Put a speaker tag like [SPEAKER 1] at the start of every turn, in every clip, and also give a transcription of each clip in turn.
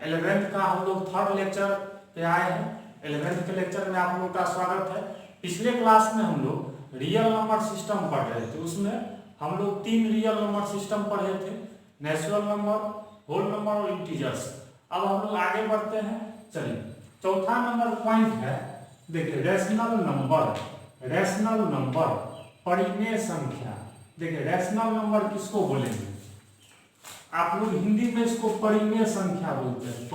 [SPEAKER 1] 11th का हम लोग थर्ड लेक्चर पे आए हैं। 11th के लेक्चर में आप लोग का स्वागत है। पिछले क्लास में हम लोग रियल नंबर सिस्टम पढ़ रहे थे, उसमें हम लोग 3 रियल नंबर सिस्टम पढ़े थे, नेचुरल नंबर, होल नंबर और इंटीजर्स। अब हम लोग आगे बढ़ते हैं। चलिए, चौथा नंबर पॉइंट है, देखिए रैशनल नंबर। रैशनल नंबर परिमेय संख्या। देखिए रैशनल नंबर किसको बोलेंगे? आप लोग हिंदी में इसको परिमेय संख्या बोलते हैं।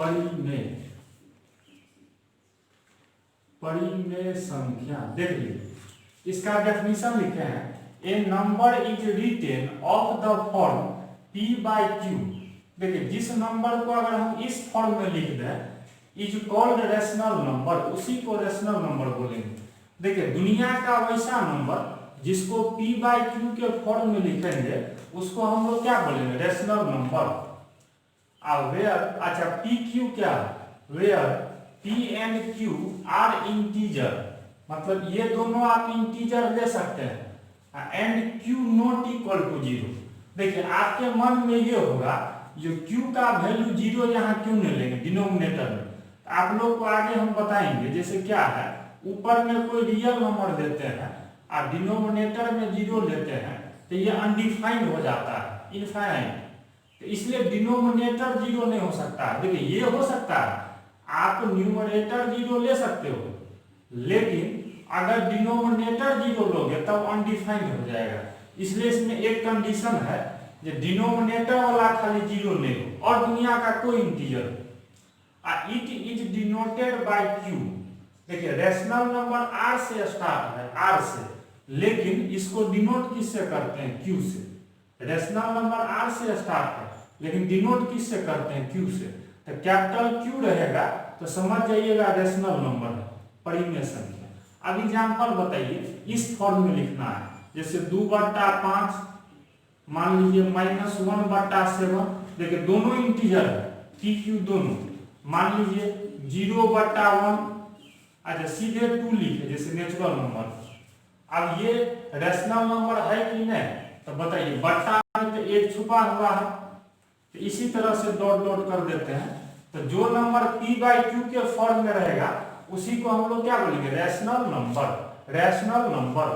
[SPEAKER 1] परिमेय संख्या। देखिए इसका डेफिनेशन लिखे हैं, a number is written of the form p by q. देखिए जिस नंबर को अगर हम इस फॉर्म में लिख दें इज कॉल्ड रैशनल नंबर, उसी को रैशनल नंबर बोलेंगे। देखिए दुनिया का वैसा नंबर जिसको p बाई क्यू के फॉर्म में लिखेंगे उसको हम लोग क्या बोलेंगे? Rational number. अब वेयर, अच्छा पी क्यू क्या है? Where P and Q are integer, मतलब ये दोनों आप इंटीजर ले सकते हैं, and Q not equal to 0। देखिए आपके मन में ये होगा जो q का वैल्यू 0 यहाँ क्यों नहीं लेंगे डिनोमिनेटर में? आप लोग को आगे हम बताएंगे। जैसे क्या है, ऊपर में कोई रियल नंबर देते हैं और डिनोमिनेटर में 0 लेते हैं तो ये अनडिफाइंड हो जाता है, इनफाइनाइट। तो इसलिए डिनोमिनेटर 0 नहीं हो सकता है। देखिए ये हो सकता है, आप न्यूमरेटर 0 ले सकते हो, लेकिन अगर डिनोमिनेटर 0 लोगे तब अनडिफाइंड हो जाएगा। इसलिए इसमें एक कंडीशन है जो डिनोमिनेटर वाला खाली 0 ले लो और दुनिया का कोई इंटीजर हो। It is denoted by Q. देखिए रैशनल नंबर r से स्टार्ट है, r से, लेकिन इसको डिनोट किससे करते हैं? q से। रैशनल नंबर r से स्टार्ट है लेकिन डिनोट किससे करते हैं? q से। तो कैपिटल Q रहेगा तो समझ जाइएगा रैशनल नंबर है, परिमेय संख्या। अब एग्जांपल बताइए, इस फॉर्म में लिखना है, जैसे 2/5 मान लीजिए -1/7। देखिए दोनों इंटीजर है, p q दोनों। मान लीजिए 0/1, अच्छा सीधे 2 लिखे जैसे नेचुरल नंबर। अब ये रैशनल नंबर है कि नहीं? तो बताइए, बट्टा में तो 1 छुपा हुआ है, तो इसी तरह से डॉट डॉट कर देते हैं। तो जो नंबर p बाई क्यू के फॉर्म में रहेगा उसी को हम लोग क्या बोलेंगे? Rational number. Rational number.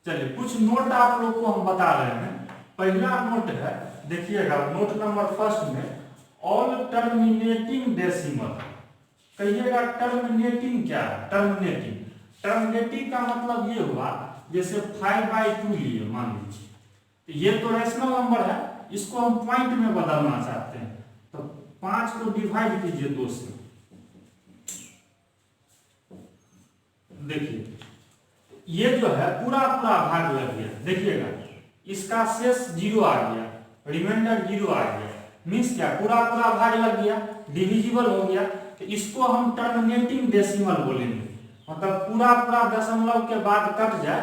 [SPEAKER 1] चलिए कुछ नोट आप लोग को हम बता रहे हैं। पहला नोट है, देखिएगा नोट नंबर फर्स्ट में, ऑल टर्मिनेटिंग डेसिमल। कहिएगा टर्मिनेटिंग क्या है? टर्मिनेटिंग। टर्मिनेटिंग का मतलब ये हुआ, जैसे 5/2 लिए मान लीजिए, तो ये तो रैशनल नंबर है, इसको हम पॉइंट में बदलना चाहते हैं, तो 5 को डिवाइड कीजिए 2 से। देखिए ये जो है पूरा पूरा भाग लग गया। देखिएगा इसका शेष 0 आ गया, रिमाइंडर 0 आ गया। मीन्स क्या? पूरा पूरा भाग लग गया, डिविजिबल हो गया। तो इसको हम टर्मिनेटिंग डेसिमल बोलेंगे, मतलब पूरा पूरा दशमलव के बाद कट जाए,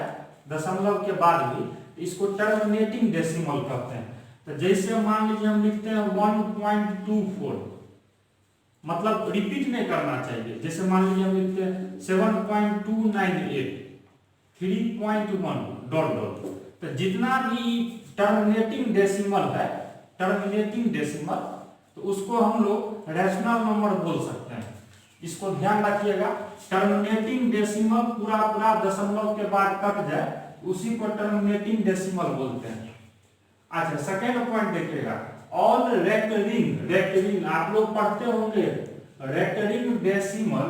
[SPEAKER 1] दशमलव के बाद भी, इसको टर्मिनेटिंग डेसिमल कहते हैं। तो जैसे मान लीजिए हम लिखते हैं 1.24, मतलब रिपीट नहीं करना चाहिए। जैसे मान लीजिए हम लिखते हैं 7.298, 3.1 डॉट डॉट। तो जितना भी टर्मिनेटिंग डेसिमल है, टर्मिनेटिंग डेसिमल, तो उसको हम लोग रैशनल नंबर बोल सकते हैं। इसको ध्यान रखिएगा, टर्मिनेटिंग डेसिमल पूरा पूरा दशमलव के बाद कट जाए उसी को टर्मिनेटिंग डेसिमल बोलते हैं। अच्छा सेकेंड पॉइंट देखिएगा, ऑल रेकरिंग। रेकरिंग आप लोग पढ़ते होंगे, recurring decimal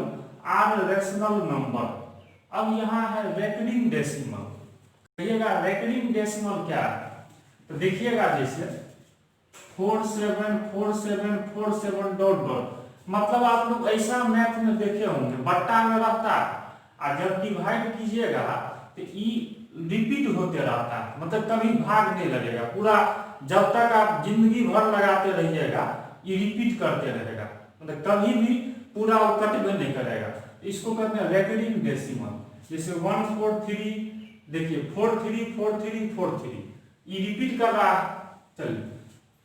[SPEAKER 1] are rational number. अब यहाँ है रेकरिंग डेसिमल। कहिएगा रेकरिंग डेसिमल क्या है? तो देखिएगा जैसे 474747 डॉट डॉट, मतलब आप लोग ऐसा मैथ में देखे होंगे, बट्टा में रहता है और जब डिवाइड कीजिएगा तो ई रिपीट होते रहता है, मतलब कभी भाग नहीं लगेगा। पूरा जब तक आप जिंदगी भर लगाते रहिएगा ये रिपीट करते रहेगा, मतलब कभी भी पूरा वो कट भी नहीं करेगा। इसको कहते हैं रेकरिंग डेसिमल। जैसे 143, देखिए 434343, ये रिपीट कर रहा है। चलिए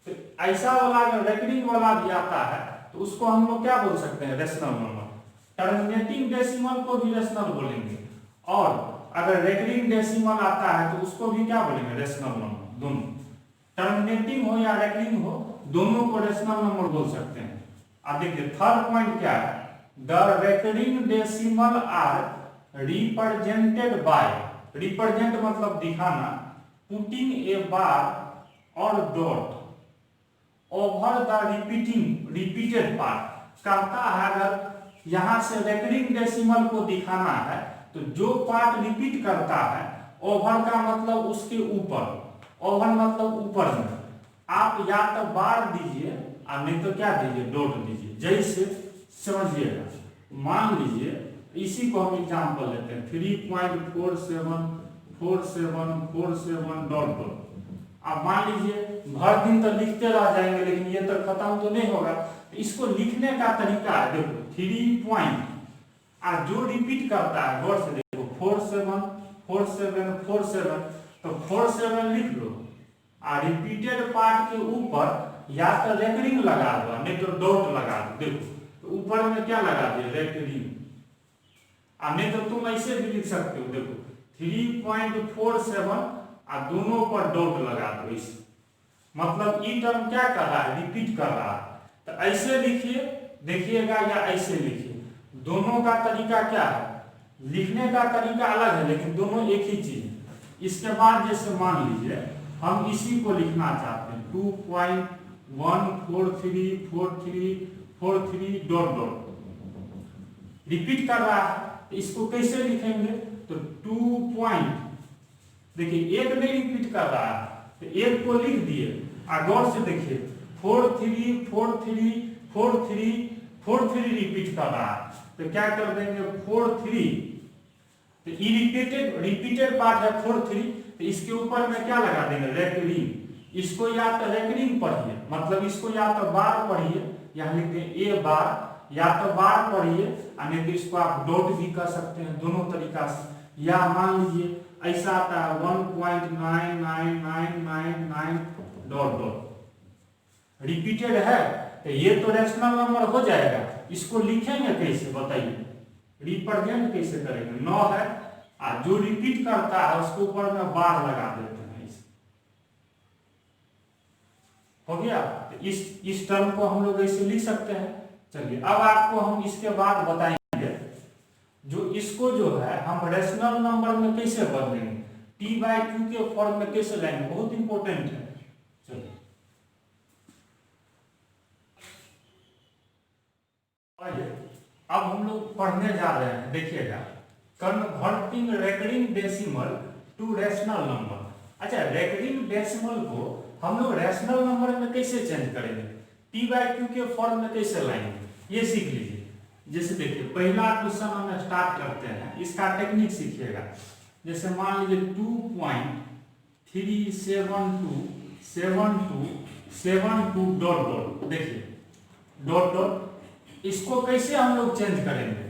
[SPEAKER 1] तो ऐसा वाला अगर रेकरिंग वाला भी आता है तो उसको हम लोग क्या बोल सकते हैं? Rational number. टर्मिनेटिंग डेसिमल को भी रैशनल बोलेंगे, और अगर रेकरिंग डेसिमल आता है तो उसको भी क्या बोलेंगे? Rational number. दोनों टर्मिनेटिंग हो या रेकरिंग हो, दोनों को रैशनल नंबर बोल सकते हैं। अब देखिए थर्ड पॉइंट क्या है, the recurring decimal are represented by, represent मतलब दिखाना, पुटिंग ए बार और dot over the repeated part. कहता है अगर यहां से रेकरिंग डेसिमल को दिखाना है तो जो पार्ट रिपीट करता है, ओवर का मतलब उसके ऊपर, ओवर मतलब ऊपर में, आप या तो बार दीजिए और नहीं तो क्या दीजिए, डॉट दीजिए। जैसे समझिएगा, मान लीजिए इसी को हम एग्जांपल लेते हैं 3.474747 डॉट डॉट। अब मान लीजिए भर दिन तो लिखते रह जाएंगे लेकिन ये तो खत्म तो नहीं होगा, तो इसको लिखने का तरीका है, देखो 3 पॉइंट और जो रिपीट करता है गौर से देखो 474747, तो 47 लिख लो और रिपीटेड पार्ट के ऊपर या तो रेकरिंग लगा दो नहीं तो डॉट लगा दो। देखो तो ऊपर में क्या लगा दिया, रेकरिंग, और नहीं तो तुम ऐसे भी लिख सकते हो, देखो 3.47 और दोनों पर डॉट लगा दो। इस मतलब ई टर्म क्या कर रहा है, रिपीट कर रहा है। तो ऐसे लिखिए देखिएगा या ऐसे लिखिए, दोनों का तरीका क्या है, लिखने का तरीका अलग है लेकिन दोनों एक ही चीज है। इसके बाद जैसे मान लीजिए हम इसी को लिखना चाहते हैं 2.1434343 डॉट डॉट, रिपीट कर रहा है, तो इसको कैसे लिखेंगे, तो 2 पॉइंट, देखिए एक नहीं रिपीट कर रहा है तो एक को लिख दिए, गौर से देखिए 43434343 रिपीट कर रहा है, तो क्या कर देंगे 43, तो रिपीटेड पार्ट है 43, तो इसके ऊपर में क्या लगा देंगे, रेकरिंग। इसको या तो रेकरिंग पढ़िए, मतलब इसको या तो बार पढ़िए, यहाँ लिख दें ए बार, या तो बार पढ़िए नहीं तो इसको आप डॉट भी कर सकते हैं, दोनों तरीका से। या मान लीजिए ऐसा आता है 1.99999 डॉट डॉट, रिपीटेड है, तो ये तो रैशनल नंबर हो जाएगा। इसको लिखेंगे कैसे बताइए, रिप्रेजेंट कैसे करेंगे, 9 है और जो रिपीट करता है उसके ऊपर में बार लगा देते हैं, इसे हो गया। तो इस टर्म को हम लोग ऐसे लिख सकते हैं। चलिए अब आपको हम इसके बाद बताएंगे जो इसको जो है हम रैशनल नंबर में कैसे बदलेंगे, p/q के फॉर्म में कैसे लाएंगे, बहुत इंपॉर्टेंट है। चलिए अब हम लोग पढ़ने जा रहे हैं, देखिएगा converting recurring decimal to rational number. अच्छा, रेकरिंग डेसिमल को हम लोग रैशनल नंबर में कैसे चेंज करेंगे, p/q के फॉर्म में कैसे लाएंगे, ये सीख लीजिए। जैसे देखिए पहला क्वेश्चन हम स्टार्ट करते हैं, इसका टेक्निक सीखिएगा। जैसे मान लीजिए 2.3727272 डॉट डॉट, देखिए डॉट डॉट, इसको कैसे हम लोग चेंज करेंगे,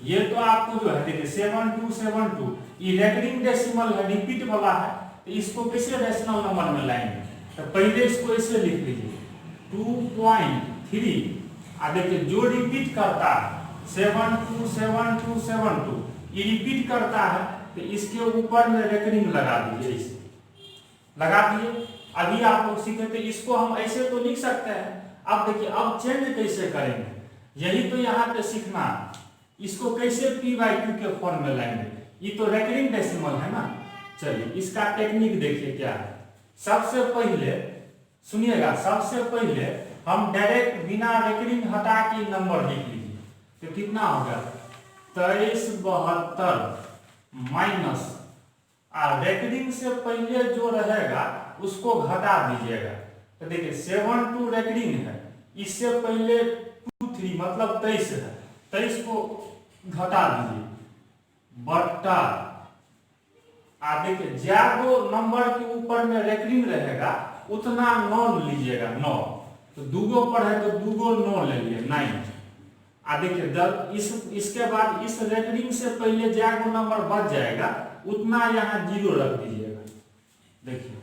[SPEAKER 1] ये तो आपको जो है देखिए 7272 ये रेकरिंग डेसिमल है, रिपीट वाला है, तो इसको कैसे रैशनल नंबर में लाएंगे, तो पहले इसको ऐसे लिख लीजिए 2.3 और देखिए जो रिपीट करता है 727272 ये रिपीट करता है, तो इसके ऊपर में रेकरिंग लगा दीजिए, इसे लगा दिए। अभी आप लोग सीखे थे, इसको हम ऐसे तो लिख सकते हैं। अब देखिए अब चेंज कैसे करेंगे, यही तो यहाँ पे सीखना, इसको कैसे p/q के फॉर्म में लाएंगे, ये तो रेकरिंग डेसिमल है ना। चलिए इसका टेक्निक देखिए क्या है। सबसे पहले सुनिएगा, सबसे पहले हम डायरेक्ट बिना रेकरिंग हटा के नंबर लिख लीजिए, तो कितना होगा 2372 माइनस, और रेकरिंग से पहले जो रहेगा उसको घटा दीजिएगा। तो देखिए 72 रेकरिंग है, इससे पहले 23 मतलब 23 है, 23 को घटा दीजिए बट्टा, देखिए ज्यादा नंबर के ऊपर में रेकरिंग रहेगा उतना 9 लीजिएगा, 9 तो दूगो पर है तो दूगो 9 ले लिए 9। देखिए इसके बाद इस रेकरिंग से पहले ज्यादा नंबर बच जाएगा उतना यहाँ 0 रख दीजिएगा। देखिए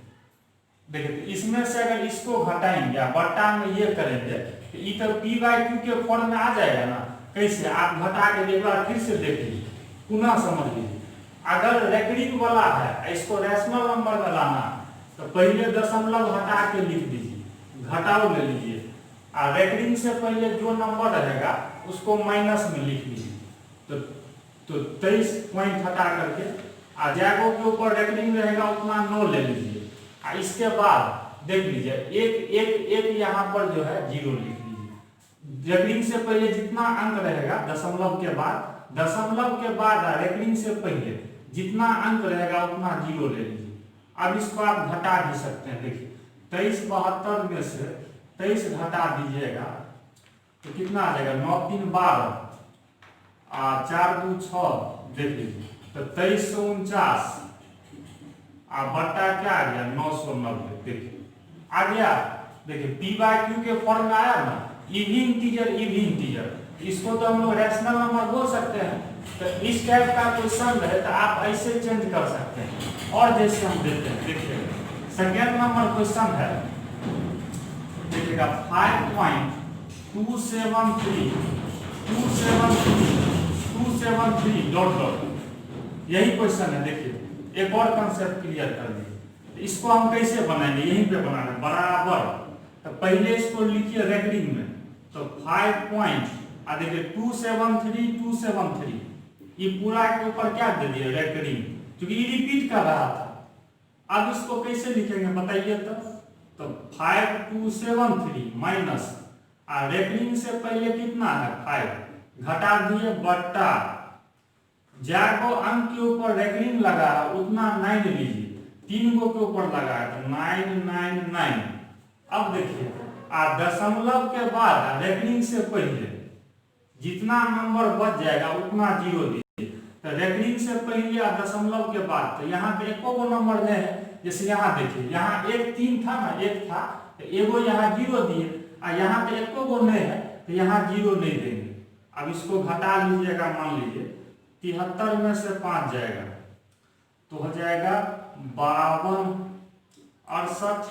[SPEAKER 1] देखिए इसमें से अगर इसको घटाएंगे या बट्टा में ये करेंगे तो ये तो p/q के फॉर्म में आ जाएगा ना। कैसे, आप घटा के एक बार फिर से देख लीजिए, पुनः समझ लीजिए। अगर रेकरिंग वाला है इसको रैशनल नंबर में लाना तो पहले दशमलव हटा के लिख दीजिए, घटाओ ले लीजिए, और रेकरिंग से पहले जो नंबर रहेगा उसको माइनस में लिख लीजिए। तो 23 पॉइंट हटा करके जागो के ऊपर रेकरिंग रहेगा उतना 9 ले लीजिए। और इसके बाद देख लीजिए एक एक एक यहाँ पर जो है 0 लिख लीजिए। रेकरिंग से पहले जितना अंक रहेगा दशमलव के बाद रेकरिंग से पहले जितना अंक रहेगा उतना 0 ले लीजिए। अब इसको आप घटा भी सकते हैं। देखिए 2372 में से 23 घटा दीजिएगा तो कितना आ जाएगा, 9 3 12 4 2 6, देख लीजिए तो 2349 बट्टा क्या आ गया 990। देखिए आ गया। देखिए P/Q के फॉर्म में आया ना, इवन इंटीजर, इसको तो हम लोग रैशनल नंबर बोल सकते हैं। तो इस टाइप का क्वेश्चन है तो आप ऐसे चेंज कर सकते हैं। और जैसे हम देते हैं, देखिए सेकेंड नंबर क्वेश्चन है, देखिएगा 5.273 डॉट यही क्वेश्चन है। देखिए एक और कंसेप्ट क्लियर कर दिए। इसको हम कैसे बनाएंगे, यहीं पे बनाना बराबर। तो पहले इसको लिखिए रेकरिंग में, तो 273 ये पूरा के ऊपर क्या दे दिए रेकरिंग, क्योंकि ये रिपीट कर रहा था। अब इसको कैसे लिखेंगे बताइए तो 5273 माइनस रेकरिंग से पहले कितना है 5 घटा दिए बट्टा जागो अंक के ऊपर रेकरिंग लगा है उतना 9 लीजिए, 3 गो के ऊपर लगा है तो 999। अब देखिए दशमलव के बाद रेकरिंग से पहले जितना नंबर बच जाएगा उतना 0 दीजिए। तो रेकरिंग से पहले और दशमलव के बाद तो यहाँ पे एको गो नंबर नहीं है। जैसे यहाँ देखिए यहाँ 1 3 था ना, 1 था तो एगो यहाँ 0 दिए, और यहाँ पे एको गो नहीं है तो यहाँ 0 नहीं देंगे। अब इसको घटा लीजिएगा, मान लीजिए 73 में से 5 जाएगा तो हो जाएगा 52 68,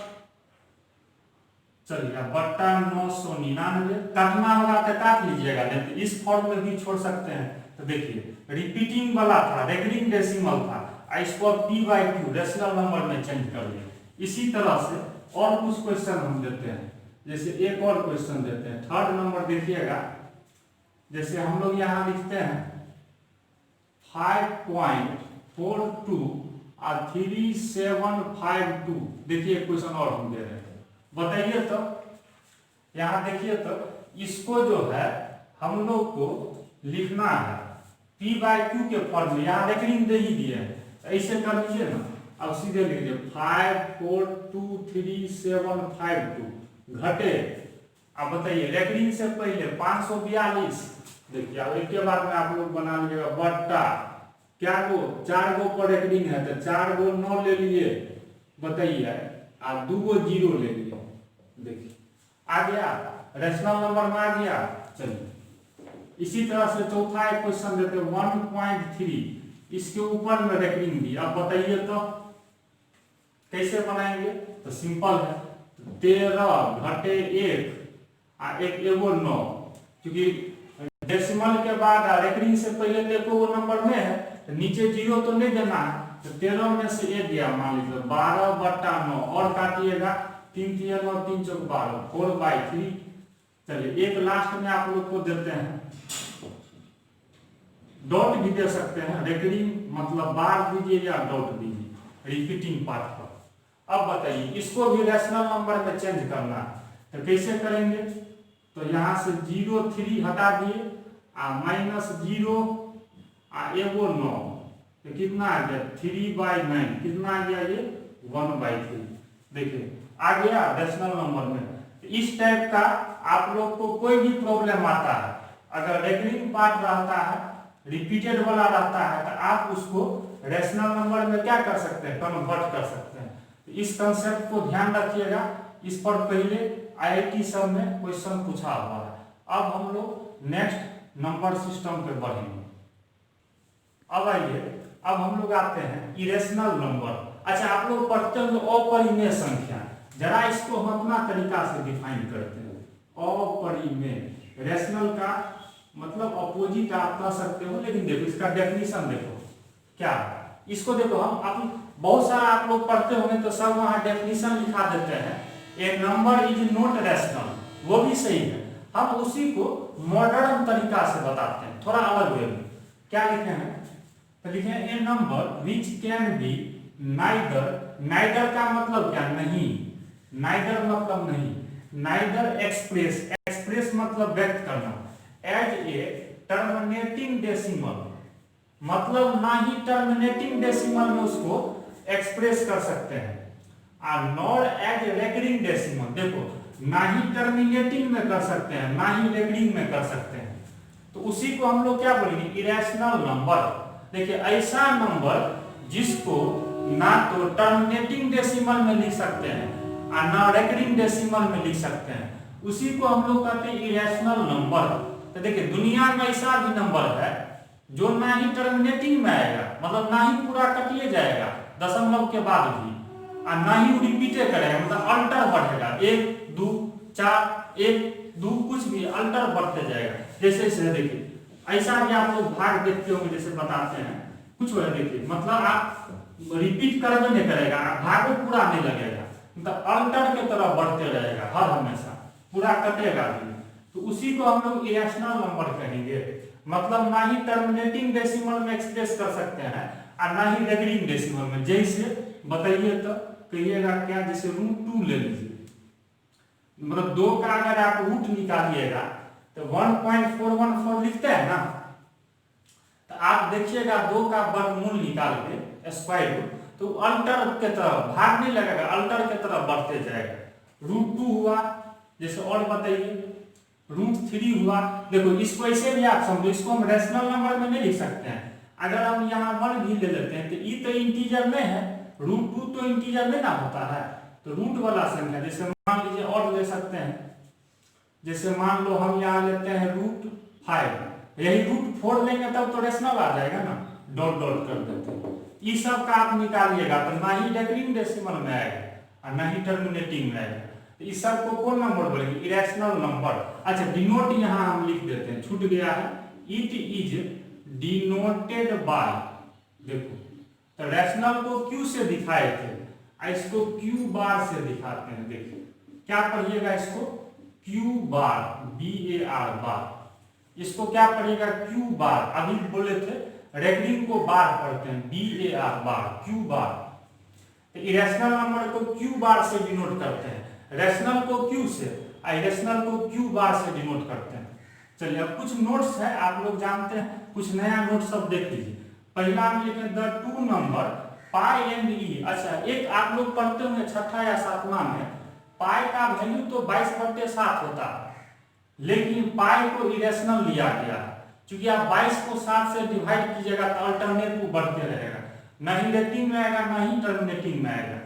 [SPEAKER 1] चलिए बट्टा 999। काटना होगा तो काट लीजिएगा, नहीं तो इस फॉर्म में भी छोड़ सकते हैं। तो देखिए रिपीटिंग वाला था, रेकरिंग डेसिमल था, इसको P/Q रेशनल नंबर में चेंज कर दिया। इसी तरह से और कुछ क्वेश्चन हम देते हैं। जैसे एक और क्वेश्चन देते हैं, थर्ड नंबर देखिएगा। जैसे हम लोग यहाँ लिखते हैं 5.42 और 3752। देखिए क्वेश्चन और हम दे रहे हैं, बताइए तो। यहाँ देखिए तो इसको जो है हम लोग को लिखना है P/Q के फॉर्म में। यहाँ रेकरिंग दे ही दिए हैं, ऐसे कर लीजिए ना। अब सीधे लिख लीजिए 5423752 घटे। अब बताइए रेकरिंग से पहले 542। देखिए अब एक के बाद में आप लोग बना लीजिएगा बट्टा क्या गो 4 गो पर रेकरिंग है तो 4 गो 9 ले लिए, बताइए, और 2 गो 0 ले लिए। देखिए आ गया, रेशनल नंबर में आ गया। चलिए इसी तरह से चौथा एक क्वेश्चन देते 1.3, इसके ऊपर में रेकरिंग दी। अब बताइए तो कैसे बनाएंगे, तो सिंपल है, 13 घटे 1 और 1 एगो 9, क्योंकि डेसिमल के बाद रेकरिंग से पहले तो एको नंबर में है तो नीचे 0 तो नहीं देना है। तो 13 में से 1 गया, मान लीजिए 12/9 और काटिएगा 3 3 9 3 4 12 4/3। चलिए एक लास्ट में आप लोग को देते हैं, डॉट भी दे सकते हैं। रेकरिंग मतलब बार दीजिए या डॉट दीजिए रिपीटिंग पार्ट पर। अब बताइए इसको भी रेशनल नंबर में चेंज करना है तो कैसे करेंगे, तो यहाँ से 0 3 हटा दिए -0 एगो 9 तो कितना आ गया 3/9, कितना आ गया ये 1/3। देखिए आ गया रेशनल नंबर में। इस टाइप का आप लोग को कोई भी प्रॉब्लम आता है, अगर रेकरिंग पार्ट रहता है रिपीटेड वाला रहता है तो आप उसको रेशनल नंबर में क्या कर सकते हैं, कन्वर्ट कर सकते हैं। तो इस कंसेप्ट को ध्यान रखिएगा, इस पर पहले IIT सब में क्वेश्चन पूछा हुआ है। अब हम लोग नेक्स्ट नंबर सिस्टम पे बढ़ेंगे। अब आइए, अब हम लोग आते हैं इरेशनल नंबर। अच्छा आप लोग पढ़ते हैं अपरिमेय संख्या, जरा इसको हम अपना तरीका से डिफाइन करते हैं। अपरिमेय रेशनल का मतलब अपोजिट आप कह सकते हो, लेकिन देखो इसका डेफिनेशन देखो क्या है। इसको देखो हम बहुत सारा आप लोग पढ़ते होंगे तो सब वहां डेफिनेशन लिखा देते हैं। A number is not rational वो भी सही है। हम उसी को मॉडर्न तरीका से बताते हैं, थोड़ा अलग वे में। क्या लिखे हैं, तो लिखे हैं a number which can be neither, neither का मतलब क्या, नहीं, नाइदर मतलब नहीं, नाइदर एक्सप्रेस, एक्सप्रेस मतलब व्यक्त करना, एज ए टर्मिनेटिंग डेसिमल, मतलब ना ही टर्मिनेटिंग डेसिमल में उसको एक्सप्रेस कर सकते हैं, और नॉर एज रेकरिंग डेसिमल, देखो ना ही टर्मिनेटिंग में कर सकते हैं ना ही रेकरिंग में कर सकते हैं, तो उसी को हम लोग क्या बोलेंगे, इरेशनल नंबर। देखिए ऐसा नंबर जिसको ना तो टर्मिनेटिंग डेसिमल में लिख सकते हैं और ना रेकरिंग डेसिमल में लिख सकते हैं, उसी को हम लोग कहते हैं इरेशनल नंबर। तो देखिए दुनिया में ऐसा भी नंबर है जो ना ही टर्मिनेटिंग में आएगा, मतलब ना ही पूरा कटिए जाएगा दशमलव के बाद भी, और ना ही रिपीटे करेगा, मतलब अल्टर बढ़ेगा, 1 2 4 1 2 कुछ भी अल्टर बढ़ते जाएगा। जैसे जैसे देखिए ऐसा भी आप लोग भाग देखते होंगे, जैसे बताते हैं कुछ हो, देखिए मतलब आप रिपीट करबे नहीं करेगा, भागो पूरा नहीं लगेगा, मतलब अल्टर के तरह बढ़ते रहेगा हर हमेशा, पूरा कटेगा भी। तो उसी को हम लोग इरेशनल नंबर कहेंगे, मतलब ना ही टर्मिनेटिंग डेसिमल में एक्सप्रेस कर सकते हैं और ना ही रेकरिंग डेसिमल में। जैसे बताइए तो कहिएगा क्या, जैसे √2 ले लीजिए, मतलब 2 का अगर आप रूट निकालिएगा तो 1.414 लिखते हैं ना, तो आप देखिएगा 2 का वर्गमूल निकाल के स्क्वायर रूट, तो अल्टर के तरफ भाग नहीं लगेगा, अल्टर के तरफ बढ़ते जाएगा। √2 हुआ, जैसे और बताइए √3 हुआ, देखो इसको ऐसे भी आप समझो, इसको हम रेशनल नंबर में नहीं लिख सकते हैं। अगर हम यहाँ 1 भी ले लेते हैं तो ये तो इंटीजर में है, √2 तो इंटीजर में ना होता है, तो रूट वाला संख्या, जैसे मान लीजिए और ले सकते हैं, जैसे मान लो हम यहाँ लेते हैं √5, यही √4 लेंगे तब तो रेशनल आ जाएगा ना, डॉट डॉट कर देते हैं। ये सब का आप निकालिएगा तो ना ही रेकरिंग डेसिमल में आएगा और ना ही टर्मिनेटिंग में आएगा, तो इस सब को कौन नंबर बोलेंगे, इरेशनल नंबर। अच्छा डिनोट यहाँ हम लिख देते हैं, छूट गया है, इट इज डिनोटेड बाय, देखो तो रैशनल को क्यू से दिखाए थे, इसको क्यू बार से दिखाते हैं। देखिए क्या पढ़िएगा, इसको क्यू बार, BAR बार, इसको क्या पढ़िएगा क्यू बार। अभी बोले थे रेकरिंग को बार पढ़ते हैं, BAR बार, क्यू बार। तो इरेशनल नंबर को क्यू बार से डिनोट करते हैं, रैशनल को क्यू से, इरेशनल को क्यू बार से डिनोट करते हैं। चलिए अब कुछ नोट्स है, आप लोग जानते हैं, कुछ नया नोट सब देख लीजिए। पहला हम लिखे द 2 नंबर पाई एंड ई। अच्छा एक आप लोग पढ़ते होंगे छठा या सातवां में, पाई का वैल्यू तो 22/7 होता है, लेकिन पाई को इरेशनल लिया गया है, क्योंकि आप 22 को 7 से डिवाइड कीजिएगा तो अल्टरनेट वो बढ़ते रहेगा, ना ही रेटिंग में आएगा ना ही टर्मिनेटिंग में आएगा।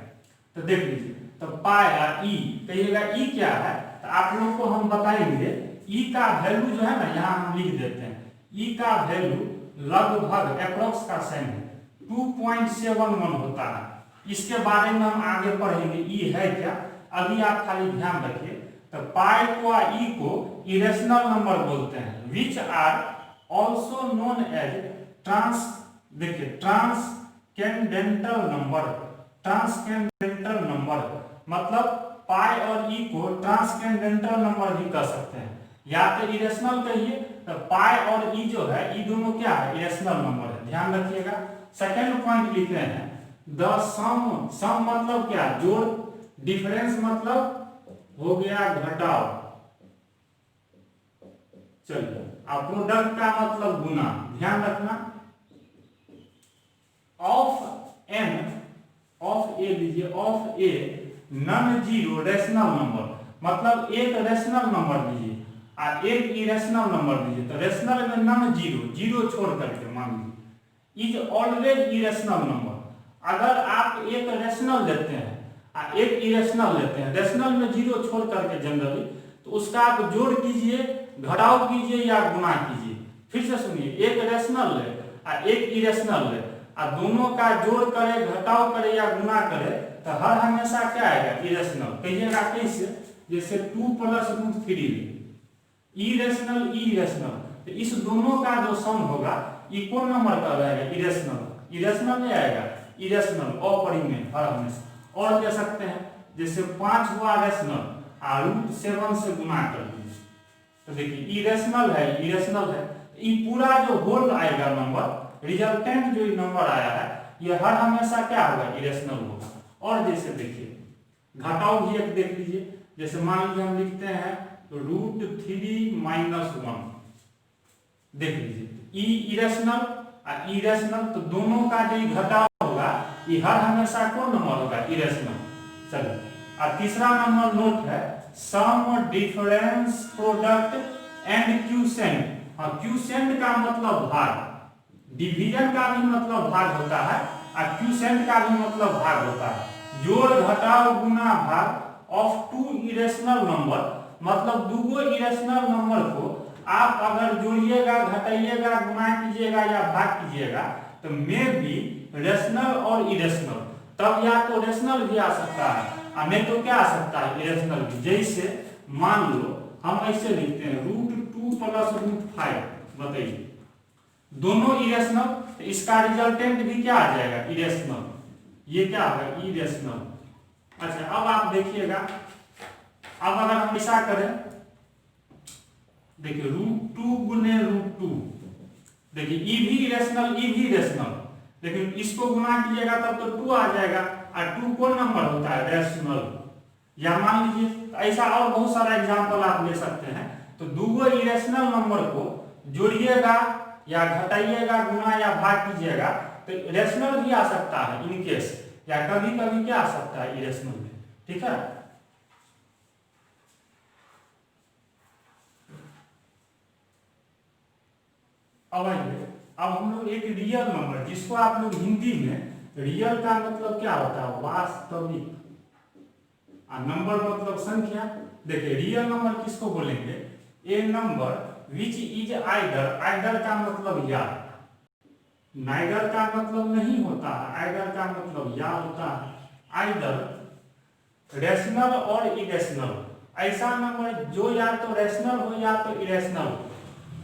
[SPEAKER 1] तो देख लीजिए, तो पाई और ई, कहिएगा ई क्या है, तो आप लोगों को हम बताएंगे ई का वैल्यू जो है ना, यहाँ हम लिख देते हैं, ई का वैल्यू लगभग अप्रोक्स का सेम है, 2.71 होता है। इसके बारे में हम आगे पढ़ेंगे ई है क्या, अभी आप खाली ध्यान रखिए। तो पाई को ई को इरेशनल नंबर बोलते हैं, which are also known as trans, देखिए ट्रांसकेंडेंटल नंबर, ट्रांसकेंडेंटल नंबर मतलब पाई और ई को ट्रांसकेंडेंटल नंबर भी कह सकते हैं, या तो इरेशनल कहिए। तो पाई और ई जो है, ई दोनों क्या है, इरेशनल नंबर है, ध्यान रखिएगा। सेकेंड पॉइंट लिख रहे हैं द सम, सम मतलब क्या, जोड़, डिफरेंस मतलब हो गया घटाव, चलिए अब प्रोडक्ट का मतलब गुना, ध्यान रखना। ऑफ एन, ऑफ ए लीजिए, of a non zero rational number, मतलब एक रेशनल नंबर लीजिए और एक इरेशनल नंबर लीजिए। तो रेशनल में नॉन जीरो, जीरो छोड़ करके मान लीजिए, इज ऑलवेज इरेशनल नंबर। अगर आप एक रेशनल लेते हैं और एक इरेशनल लेते हैं, रेशनल में जीरो छोड़ करके जनरली, तो उसका आप जोड़ कीजिए, घटाव कीजिए या गुना कीजिए। फिर से सुनिए, एक रेशनल ले और एक इरेशनल ले और दोनों का जोड़ करे, घटाव करे या गुना करे, तो हर हमेशा क्या आएगा, इरेशनल। कहिएगा कैसे, जैसे 2 + √3, इरेशनल इरेशनल, तो इस दोनों का जो सम होगा ये कौन नंबर का रहेगा, इरेशनल। इरेशनल नहीं आएगा, इरेशनल अपरिमेय हर हमेशा। और दे सकते हैं, जैसे 5 हुआ रेशनल और √7 से गुना कर दीजिए। तो देखिए इरेशनल है, ये पूरा जो होल आएगा नंबर, रिजल्टेंट जो नंबर आया है, ये हर हमेशा क्या होगा, इरेशनल होगा। और जैसे देखिए घटाओ भी एक देख लीजिए, जैसे मान लीजिए हम लिखते हैं √3 - 1, देख लीजिए इरेशनल और इरेशनल, तो दोनों का जो घटाव होगा ये हर हमेशा कौन नंबर होगा, इरेशनल। चलिए, और तीसरा नंबर नोट है sum difference product and quotient. हाँ, क्यूसेंट का मतलब भाग, डिवीजन का भी मतलब भाग होता है और क्यूसेंट का भी मतलब भाग होता है। जोड़ घटाव गुना भाग ऑफ 2 इरेशनल नंबर, मतलब दूगो इरेशनल नंबर को आप अगर जोड़िएगा, घटाइएगा, गुना कीजिएगा या भाग कीजिएगा तो में भी रेशनल और इरेशनल, तब या तो रेशनल भी आ सकता है और नहीं तो क्या आ सकता है, इरेशनल भी। जैसे मान लो हम ऐसे लिखते हैं √2 + √5, बताइए दोनों इरेशनल, तो इसका रिजल्टेंट भी क्या आ जाएगा, इरेशनल। ये क्या होगा, इरेशनल। अच्छा, अब आप देखिएगा, अब अगर हम ऐसा करें, देखिए √2 गुने √2, देखिए ई भी इरेशनल, ई भी रेशनल, लेकिन इसको गुना कीजिएगा तब तो 2 आ जाएगा, और 2 कौन नंबर होता है, रेशनल। या मान लीजिए ऐसा और बहुत सारा एग्जांपल आप ले सकते हैं। तो दूगो इरेशनल नंबर को जोड़िएगा या घटाइएगा, गुना या भाग कीजिएगा तो रेशनल भी आ सकता है इन केस, या कभी कभी क्या आ सकता है, इरेशनल भी। ठीक है, अब आइए, अब हम लोग एक रियल नंबर, जिसको आप लोग हिंदी में रियल का मतलब क्या होता है, वास्तविक, और नंबर मतलब संख्या। देखिए रियल नंबर किसको बोलेंगे, ए नंबर विच इज आइदर का मतलब या, नाइदर का मतलब नहीं होता है, आइदर का मतलब या होता है। आइदर रेशनल और इरेशनल, ऐसा नंबर जो या तो रेशनल हो या तो इरेशनल हो,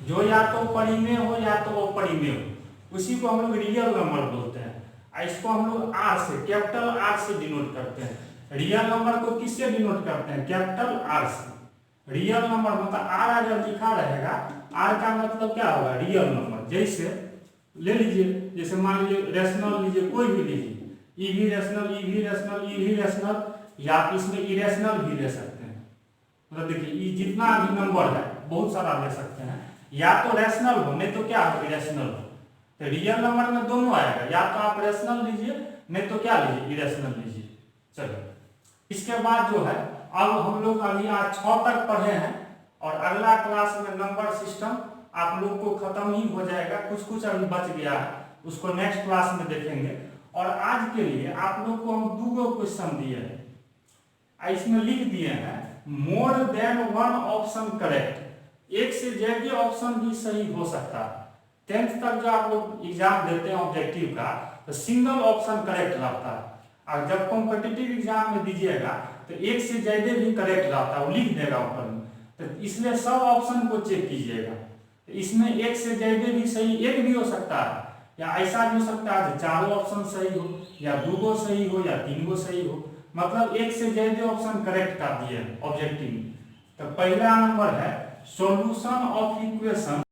[SPEAKER 1] जो या तो परिमेय हो या तो अपरिमेय हो, उसी को हम लोग रियल नंबर बोलते हैं। इसको हम लोग आर से, कैपिटल आर से डिनोट करते हैं। रियल नंबर को किससे डिनोट करते हैं, कैपिटल आर से। रियल नंबर मतलब आर अगर लिखा रहेगा, आर का मतलब क्या होगा, रियल नंबर। जैसे ले लीजिए, जैसे मान लीजिए रेशनल लीजिए, कोई भी लीजिए, ई भी रेशनल, ई भी रेशनल, ई भी रेशनल, या इसमें इरेशनल भी ले सकते हैं। मतलब देखिए ये जितना भी नंबर है बहुत सारा ले सकते हैं, या तो रेशनल हो नहीं तो क्या हो, इरेशनल हो। तो रियल नंबर में दोनों आएगा, या तो आप रेशनल लीजिए नहीं तो क्या लीजिए, इरेशनल लीजिए। चलिए, इसके बाद जो है, अब हम लोग अभी आज 6 तक पढ़े हैं और अगला क्लास में नंबर सिस्टम आप लोग को खत्म ही हो जाएगा, कुछ कुछ अभी बच गया है, उसको नेक्स्ट क्लास में देखेंगे। और आज के लिए आप लोग को हम 2 क्वेश्चन दिए हैं, इसमें लिख दिए हैं मोर देन 1 ऑप्शन करेक्ट, एक से ज्यादा ऑप्शन भी सही हो सकता है। 10th तक जो आप लोग एग्जाम देते हैं ऑब्जेक्टिव का, तो सिंगल ऑप्शन करेक्ट रहता है, और जब कॉम्पिटिटिव एग्जाम में दीजिएगा तो एक से ज्यादा भी करेक्ट रहता है, वो लिख देगा ऊपर में। तो इसलिए सब ऑप्शन को चेक कीजिएगा, तो इसमें एक से ज्यादा भी सही, एक भी हो सकता है, या ऐसा भी हो सकता है 4 ऑप्शन सही हो, या 2 सही हो, या 3 सही हो, मतलब एक से ज्यादा ऑप्शन करेक्ट कर दिए ऑब्जेक्टिव में। तो पहला नंबर है सॉल्यूशन ऑफ इक्वेशन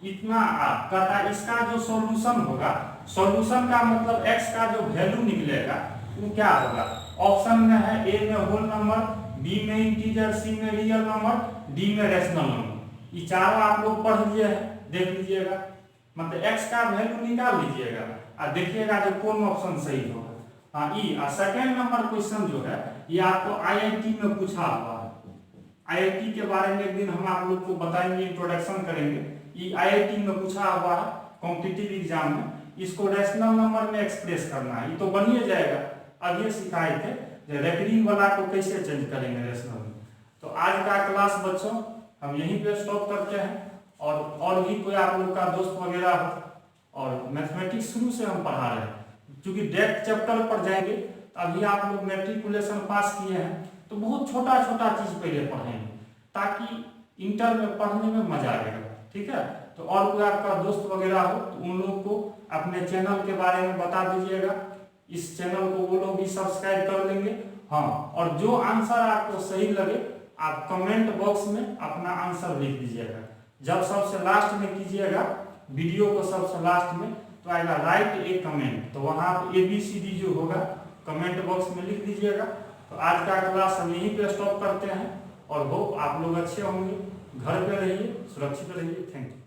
[SPEAKER 1] इतना कहता है, इसका जो सॉल्यूशन होगा, सॉल्यूशन का मतलब x का जो वैल्यू निकलेगा वो क्या होगा। ऑप्शन में है ए में होल नंबर, बी में इंटीजर, सी में रियल नंबर, डी में रेशनल नंबर। ये चारों आप लोग पढ़ लिए हैं, देख लीजिएगा, मतलब x का वैल्यू निकाल लीजिएगा और देखिएगा जो कौन ऑप्शन सही होगा। हाँ, ई और सेकेंड नंबर क्वेश्चन जो है ये आपको IIT में पूछा हुआ है। IIT के बारे में एक दिन हम आप लोग को बताएंगे, इंट्रोडक्शन करेंगे। ये IIT में पूछा हुआ है कॉम्पिटिटिव एग्जाम में, इसको रेशनल नंबर में एक्सप्रेस करना है। ये तो बन ही जाएगा, अभी सिखाए थे रेकरिंग वाला को कैसे चेंज करेंगे रेशनल में। तो आज का क्लास बच्चों हम यहीं पे स्टॉप करते हैं, और भी कोई आप लोग का दोस्त वगैरह हो, और मैथमेटिक्स शुरू से हम पढ़ा रहे हैं, क्योंकि डेप्थ चैप्टर पर जाएंगे। अभी आप लोग मैट्रिकुलेशन पास किए हैं तो बहुत छोटा छोटा चीज पहले पढ़ेंगे, ताकि इंटर में पढ़ने में मजा आएगा। ठीक है, तो और कोई आपका दोस्त वगैरह हो तो उन लोग को अपने चैनल के बारे में बता दीजिएगा, इस चैनल को वो लोग भी सब्सक्राइब कर लेंगे। हाँ, और जो आंसर आपको सही लगे आप कमेंट बॉक्स में अपना आंसर लिख दीजिएगा। जब सबसे लास्ट में कीजिएगा वीडियो को, सबसे लास्ट में तो आएगा राइट ए कमेंट, तो वहाँ आप ABCD जो होगा कमेंट बॉक्स में लिख दीजिएगा। तो आज का क्लास हम यहीं पे स्टॉप करते हैं और होप आप लोग अच्छे होंगे। घर पे रहिए, सुरक्षित रहिए। Thank you.